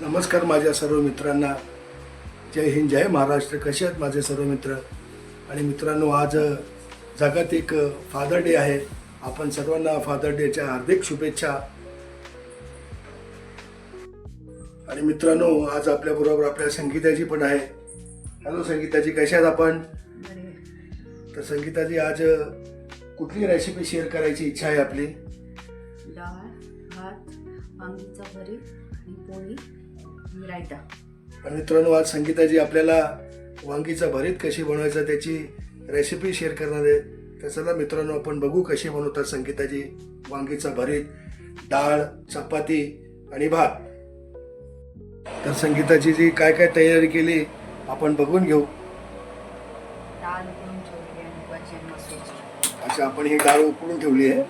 नमस्कार माझ्या सर्व मित्रांना. जय हिंद, जय महाराष्ट्र. कसे आहेत माझे सर्व मित्र आणि मित्रांनो? आज जगात एक फादर डे आहे. आपण सर्वांना फादर डेच्या हार्दिक शुभेच्छा. आणि मित्रांनो, आज आपल्याबरोबर आपल्या संगीताजी पण आहे. हॅलो संगीताजी, कशा आहेत आपण? तर संगीताजी, आज कुठली रेसिपी शेअर करायची इच्छा आहे आपली? डाळ, भात, वांगीचा भरीत आणि पोळी आणि रायता. आणि मित्रांनो, आज संगीताजी आपल्याला वांगीचा भरीत कशी बनवायचं त्याची रेसिपी शेअर करणार आहे. तर चला मित्रांनो, आपण बघू कशी बनवतात संगीताजी वांगीचा भरीत. डाळ, चपाती आणि भात. तर संगीताची जी काय काय तयारी केली आपण बघून घेऊ. डाळ उकळून ठेवली आणि वरचे मसूर. अच्छा, आपण ही डाळ उकळून ठेवली आहे.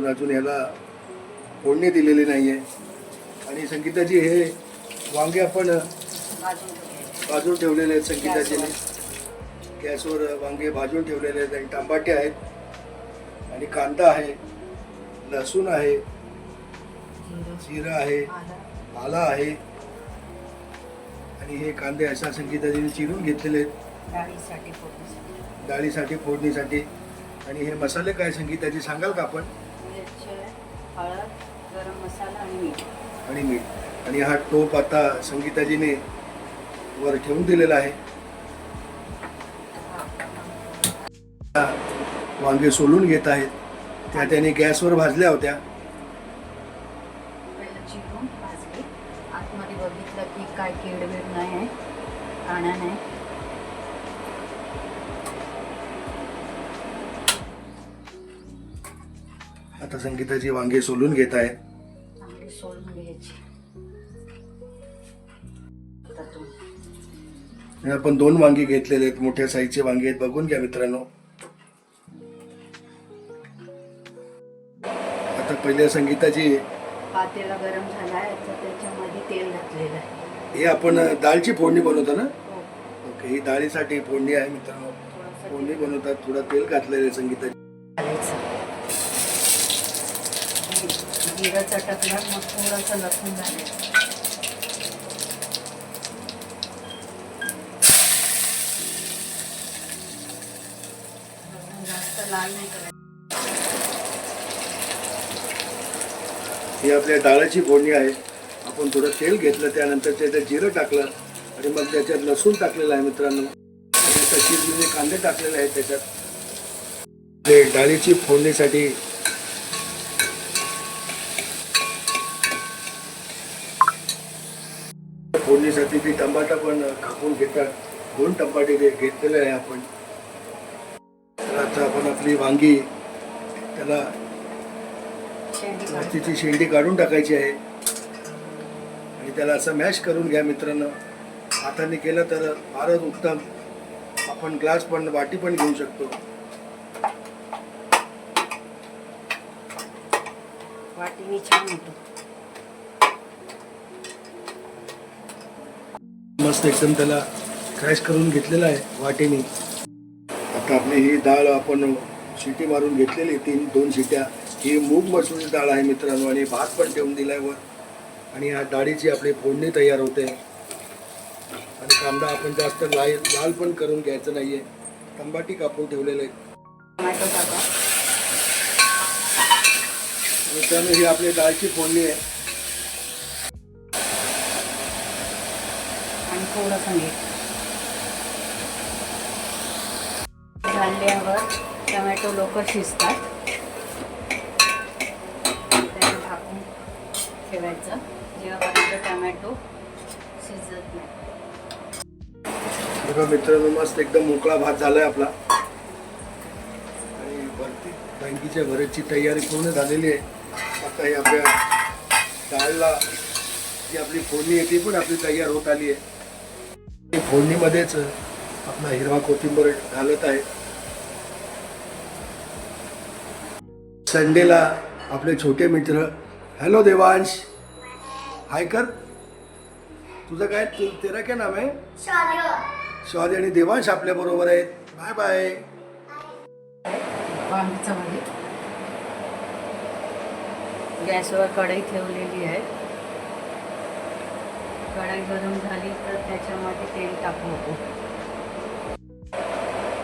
अजून याला फोडणी दिलेली नाही आहे. आणि संगीताजी हे वांगे आपण भाजून ठेवलेले आहेत. संगीताजीने गॅसवर वांगे भाजून ठेवलेले आहेत. आणि टमाटे आहेत आणि कांदा आहे, लसूण आहे, जिरं आहे, आला आहे. आणि हे कांदे अशा संगीताजीने चिरून घेतलेले आहेत डाळीसाठी फोडणीसाठी. आणि हे मसाले काय संगीताजी सांगाल का आपण? हळद, गरम मसाला आणि मीठ. आणि हा टोप आता संगीताजीने वर ठेवून दिलेला आहे. वांगे सोलून घेत आहेत. त्याने गॅसवर भाजल्या होत्या. पहिलं चिरून भाजले. आतमध्ये बघितलं की काय केडवेड नाही आहे, काण्या नाही. आता संगीताजी वांगे सोलून घेत आहेत. चांगली सोलून घ्यायची. आपण 2 वांगी घेतलेले आहेत, मोठ्या साईजचे वांगे आहेत. बघून घ्या मित्रांनो. आता पहिल्या संगीताची पातेला गरम झाला आहे तर त्याच्यामध्ये तेल घातलेलं आहे. हे आपण डाळची फोडणी बनवतो ना? हो. ओके, ही डाळीसाठी फोडणी आहे मित्रांनो. फोडणी बनवतात. थोडं तेल घातलेलं आहे संगीताची. जिरं चटकलं, मग थोडंसं लसूण घालायचं. जास्त लाल नाही करायचं. ही आपल्या डाळीची फोडणी आहे. आपण थोडं तेल घेतलं, त्यानंतर त्याच्यात जिरं टाकलं आणि मग त्याच्यात लसूण टाकलेलं आहे मित्रांनो. आणि शिजलेले कांदे टाकलेले आहेत त्याच्यात. ते डाळीची फोडणीसाठी ती टमाटा पण कापून घेतात. 2 टमाटे घेतलेले आहे आपण. तर आता आपण आपली वांगी त्याला तिची शेंडी काढून टाकायची आहे. आणि त्याला असं मॅश करून घ्या मित्रांनो. हाताने केलं तर फारच उत्तम. आपण ग्लास पण, वाटी पण घेऊ शकतो. वाटीने छान होतो. मस्त एकदम त्याला क्रॅश करून घेतलेला आहे वाटीने. आता आपली ही डाळ आपण शिटी मारून घेतलेली 2 शिट्या. ही मूग मसूरची डाळ आहे मित्रांनो. आणि भात पण ठेवून दिलाय वर. आणि या डाळीची आपली फोडणी तयार होते. आणि कांदा आपण जास्त लाल पण करून घ्यायचं नाहीये. टमाटी कापून ठेवलेले आहेत. टोमॅटो टाका. मित्रांनो, ही आपली डाळची फोडणी आहे. आणि थोडंसं मीठ घातल्यावर टोमॅटो लवकर शिजतात. त्याला झाकून ठेवायचं जेव्हापर्यंत टोमॅटो शिजत नाही. बघा मित्रांनो, मस्त एकदम मोकळा भात झालाय आपला. आणि वरती वांगीच्या भरीतची तयारी पूर्ण झालेली आहे. आता ही आपल्या डाळला जी आपली फोडणी आहे ती पण आपली तयार होत आली आहे. फोडणीमध्येच आपला हिरवा कोथिंबीर घालत आहे. संडेला आपले छोटे मित्र. हॅलो देवांश, हाय कर. तुझं काय, तेरा क्या नाम आहे? शौर्य. आणि देवांश आपल्या बरोबर आहेत. Bye bye. वांगीचं भरीत गॅसवर कढई ठेवलेली आहे. कढाई गरम झाली तर त्याच्यामध्ये तेल टाकू नको.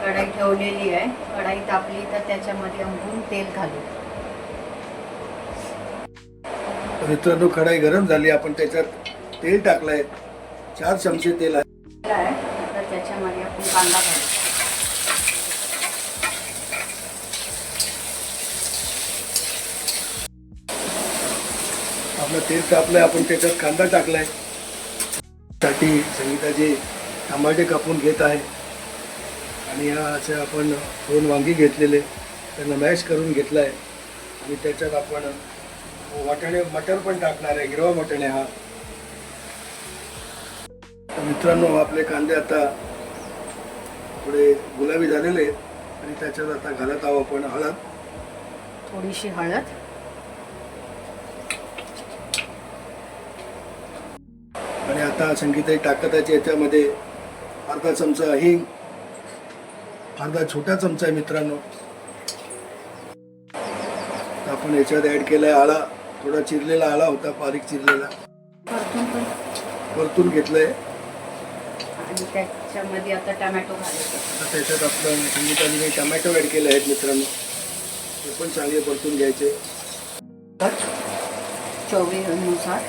कढाई ठेवलेली आहे, कढाई तापली तर त्याच्यामध्ये अंबून तेल घालू. तर मित्रांनो कढाई गरम झाली, आपण त्याच्यात तेल टाकलंय, 4 चमचे तेल आहे. तर त्याच्यामध्ये आपण कांदा घालू. आपलं तेल तापलंय, आपण त्याच्यात कांदा टाकलाय. साठी संगीताजी टमाटे कापून घेत आहे आणि ह्या असे आपण 2 वांगी घेतलेले त्यांना मॅश करून घेतलाय आणि त्याच्यात आपण वाटाणे मटर पण टाकणार आहे, हिरवा वाटाणे हा. तर मित्रांनो आपले कांदे आता थोडे गुलाबी झालेले आहेत आणि त्याच्यात आता घालत आहोत आपण हळद, थोडीशी हळद आणि आता संगीताई टाकत आहे याच्यामध्ये अर्धा चमचा हिंग, अर्धा छोटा चमचा आहे मित्रांनो. आपण याच्यात ऍड केलाय आला, थोडा चिरलेला आला होता, बारीक चिरलेला परतून घेतलंय. आणि त्याच्यामध्ये आता टमॅटो घालायचे. आता त्याच्यात आपलं संगीताने टमॅटो ऍड केले आहेत मित्रांनो, ते पण चांगले परतून घ्यायचे. चवीनुसार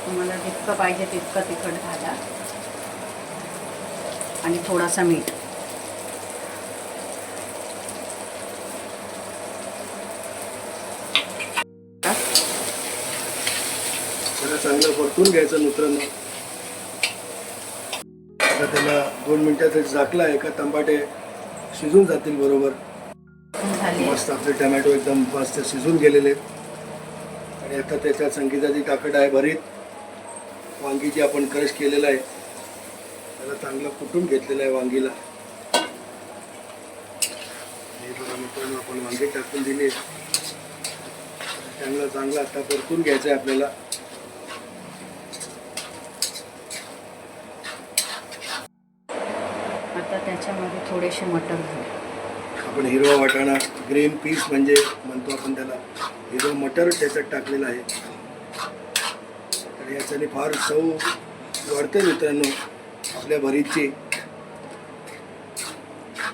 तुम्हाला जितकं पाहिजे तितकं तिखट घाला आणि थोडासा मीठ. त्याला चांगलं परतून घ्यायचं मित्रांनो. आता त्याला 2 मिनिटात झाकला आहे का टमाटे शिजून जातील बरोबर. मस्त आपले टमॅटो एकदम मस्त शिजून गेलेले आहेत. आणि आता त्याच्यात संगीताची टाकट आहे भरीत वांगी जी आपण क्रश केलेलं आहे, त्याला चांगलं कुटून घेतलेलं आहे वांगीला. हे बघा मित्रांनो आपण वांगी टाकून दिली, चांगलं आता परतून घ्यायचं आहे आपल्याला. आता त्याच्यामध्ये थोडेसे मटर घालू. आपण हिरवा वाटाणा ग्रीन पीस म्हणजे म्हणतो आपण त्याला, हिरवा मटर त्याच्यात टाकलेला आहे आणि याच्याने फार चव वाढते मित्रांनो आपल्या भरीतची.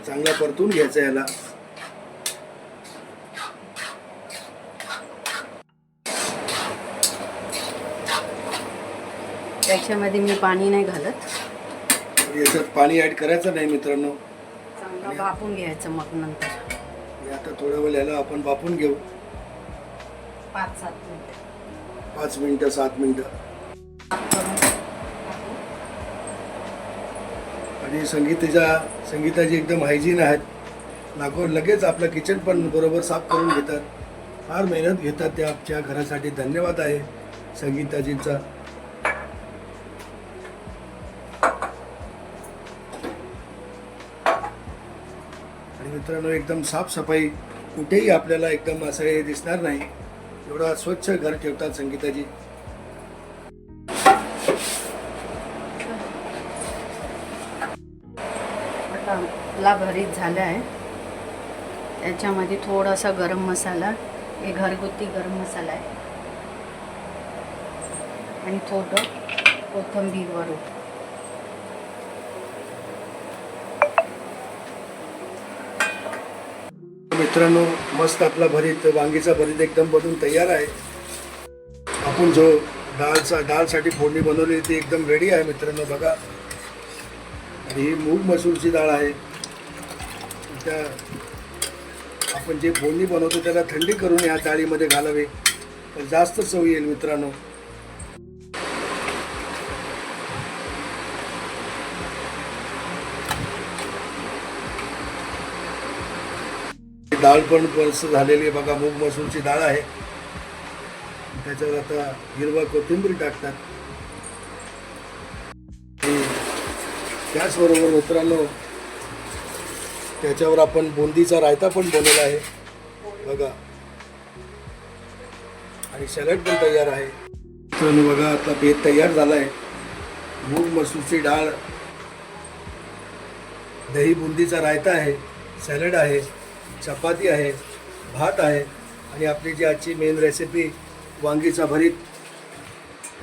चांगला परतून घ्यायचा याला. त्याच्यामध्ये मी पाणी नाही घालत, याच्यात पाणी ऍड करायचं नाही मित्रांनो. चांगलं भापून घ्यायचं मग नंतर. आणि आता थोड्या वेळ याला आपण वाफवून घेऊ, 5-7 मिनिट. 5 मिनिटं 7 मिनिटं. आणि संगीताची एकदम हायजीन आहेत, लगेच आपलं किचन पण बरोबर साफ करून घेतात, फार मेहनत घेतात त्या आमच्या घरासाठी. धन्यवाद आहे संगीताजींचा. आणि मित्रांनो एकदम साफसफाई कुठेही आपल्याला एकदम असं हे दिसणार नाही, एवढा स्वच्छ घर ठेवतात संगीताजी. आता आपला भरीत झाला आहे. त्याच्यामध्ये थोडासा गरम मसाला, हे घरगुती गरम मसाला आहे, आणि थोडं कोथिंबीर वरून. मित्रांनो मस्त आपला भरीत, वांगीचा भरीत एकदम बनवून तयार आहे. आपण जो डाळसाठी फोडणी बनवली ती एकदम रेडी आहे मित्रांनो बघा. आणि ही मूग मसूरची डाळ आहे. त्या आपण जे फोडणी बनवतो त्याला थंडी करून या डाळीमध्ये घालावे तर जास्त चव येईल मित्रांनो. डाळ पण बरस झालेली आहे बघा, मूग मसूरची डाळ आहे. त्याच्यावर आता हिरवा कोथिंबीर टाकतात. त्याचबरोबर मित्रांनो त्याच्यावर आपण बुंदीचा रायता पण बनवला आहे बघा, आणि सॅलड पण तयार आहे. मित्रांनो बघा आता बेत तयार झाला आहे. मूग मसूरची डाळ, दही बुंदीचा रायता आहे, सॅलड आहे, चपाती आहे, भात आहे, आणि आपली जी आजची मेन रेसिपी वांगीचा भरीत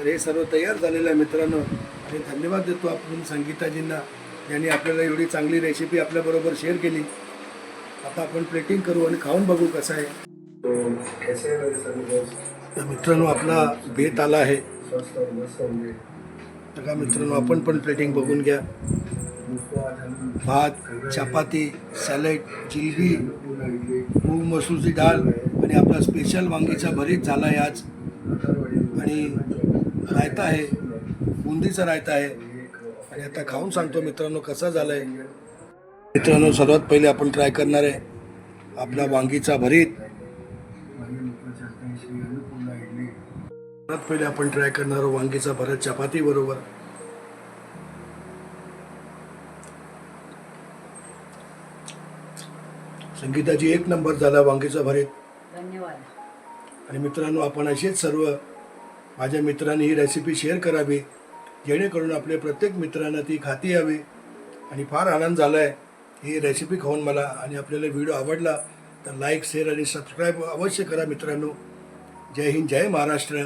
तर हे सर्व तयार झालेलं आहे मित्रांनो. आणि धन्यवाद देतो आपण संगीताजींना, ज्यांनी आपल्याला एवढी चांगली रेसिपी आपल्याबरोबर शेअर केली. आता आपण प्लेटिंग करू आणि खाऊन बघू कसं आहे. तर मित्रांनो आपला बेत आला आहे. बघा मित्रांनो, आपण पण प्लेटिंग बघून घ्या. भात, चपाती, सॅलेड, जिलबी, मूग मसूरची डाळ आणि आपला स्पेशल वांगीचा भरीत झाला आहे आज. आणि रायता आहे, बुंदीचा रायता आहे. आणि आता खाऊन सांगतो मित्रांनो कसा झाला आहे. मित्रांनो सर्वात पहिले आपण ट्राय करणार आहे आपला वांगीचा भरीत. सर्वात पहिले आपण ट्राय करणार वांगीचा भरीत चपाती बरोबर. संगीताची एक नंबर झाला वांगीचा भरीत. धन्यवाद. आणि मित्रांनो आपण असेच सर्व माझ्या मित्रांनी ही रेसिपी शेअर करावी, जेणेकरून आपल्या प्रत्येक मित्रांना ती खाती यावी. आणि फार आनंद झाला आहे ही रेसिपी खाऊन मला. आणि आपल्याला व्हिडिओ आवडला तर लाईक, शेअर आणि सबस्क्राईब अवश्य करा मित्रांनो. जय हिंद, जय महाराष्ट्र.